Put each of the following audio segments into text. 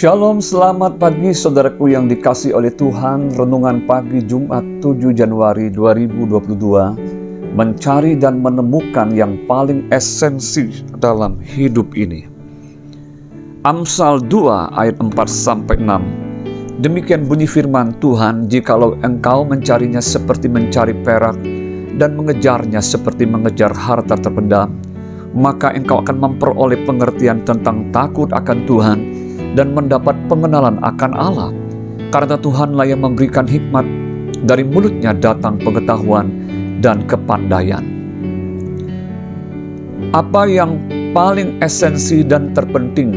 Shalom, selamat pagi saudaraku yang dikasihi oleh Tuhan. Renungan pagi Jumat 7 Januari 2022, mencari dan menemukan yang paling esensi dalam hidup ini. Amsal 2 ayat 4-6. Demikian bunyi firman Tuhan, jikalau engkau mencarinya seperti mencari perak dan mengejarnya seperti mengejar harta terpendam, maka engkau akan memperoleh pengertian tentang takut akan Tuhan dan mendapat pengenalan akan Allah. Karena Tuhanlah yang memberikan hikmat, dari mulutnya datang pengetahuan dan kepandaian. Apa yang paling esensi dan terpenting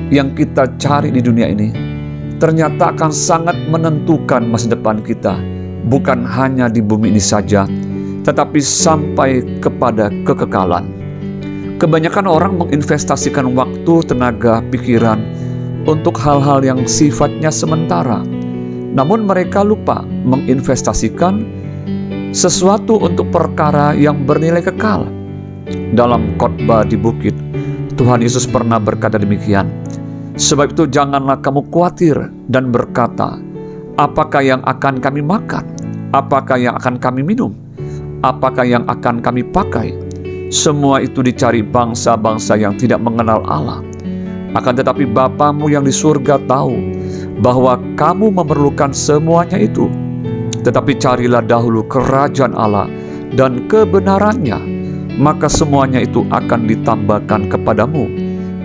yang kita cari di dunia ini, ternyata akan sangat menentukan masa depan kita, bukan hanya di bumi ini saja, tetapi sampai kepada kekekalan. Kebanyakan orang menginvestasikan waktu, tenaga, pikiran untuk hal-hal yang sifatnya sementara. Namun mereka lupa menginvestasikan sesuatu untuk perkara yang bernilai kekal. Dalam khotbah di bukit, Tuhan Yesus pernah berkata demikian, sebab itu janganlah kamu khawatir dan berkata, apakah yang akan kami makan? Apakah yang akan kami minum? Apakah yang akan kami pakai? Semua itu dicari bangsa-bangsa yang tidak mengenal Allah. Akan tetapi Bapamu yang di surga tahu bahwa kamu memerlukan semuanya itu. Tetapi carilah dahulu kerajaan Allah dan kebenarannya, maka semuanya itu akan ditambahkan kepadamu.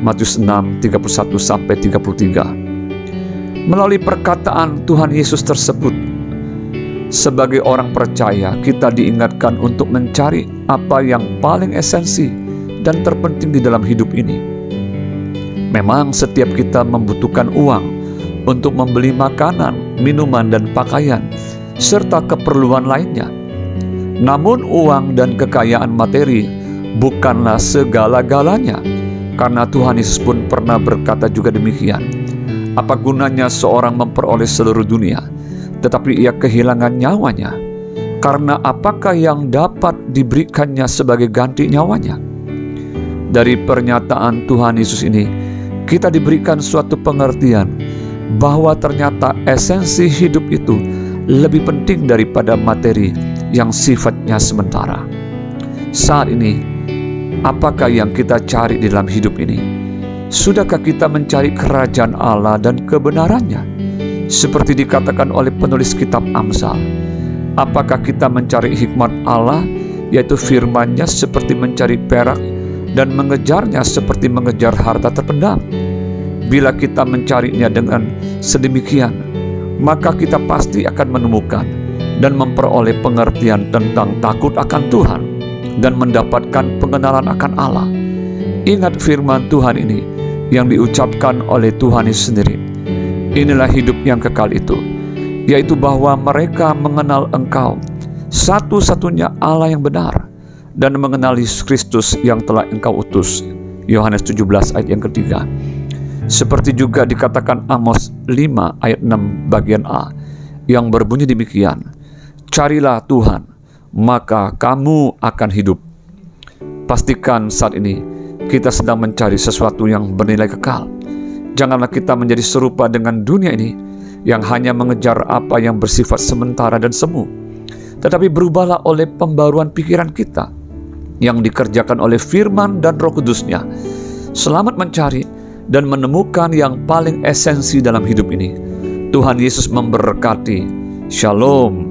Matius 6, 31-33. Melalui perkataan Tuhan Yesus tersebut, sebagai orang percaya, kita diingatkan untuk mencari apa yang paling esensi dan terpenting di dalam hidup ini. Memang setiap kita membutuhkan uang untuk membeli makanan, minuman, dan pakaian, serta keperluan lainnya. Namun uang dan kekayaan materi bukanlah segala-galanya, karena Tuhan Yesus pun pernah berkata juga demikian. Apa gunanya seorang memperoleh seluruh dunia, tetapi ia kehilangan nyawanya? Karena apakah yang dapat diberikannya sebagai ganti nyawanya? Dari pernyataan Tuhan Yesus ini, kita diberikan suatu pengertian bahwa ternyata esensi hidup itu lebih penting daripada materi yang sifatnya sementara. Saat ini, apakah yang kita cari di dalam hidup ini? Sudahkah kita mencari kerajaan Allah dan kebenarannya? Seperti dikatakan oleh penulis kitab Amsal, apakah kita mencari hikmat Allah, yaitu firman-Nya seperti mencari perak, dan mengejarnya seperti mengejar harta terpendam? Bila kita mencarinya dengan sedemikian, maka kita pasti akan menemukan dan memperoleh pengertian tentang takut akan Tuhan dan mendapatkan pengenalan akan Allah. Ingat firman Tuhan ini yang diucapkan oleh Tuhan Yesus sendiri. Inilah hidup yang kekal itu, yaitu bahwa mereka mengenal Engkau, satu-satunya Allah yang benar, dan mengenali Kristus yang telah Engkau utus. Yohanes 17 ayat yang ketiga. Seperti juga dikatakan Amos 5 ayat 6 bagian A, yang berbunyi demikian, carilah Tuhan, maka kamu akan hidup. Pastikan saat ini kita sedang mencari sesuatu yang bernilai kekal. Janganlah kita menjadi serupa dengan dunia ini, yang hanya mengejar apa yang bersifat sementara dan semu. Tetapi berubahlah oleh pembaruan pikiran kita, yang dikerjakan oleh firman dan Roh Kudus-Nya. Selamat mencari dan menemukan yang paling esensi dalam hidup ini. Tuhan Yesus memberkati. Shalom.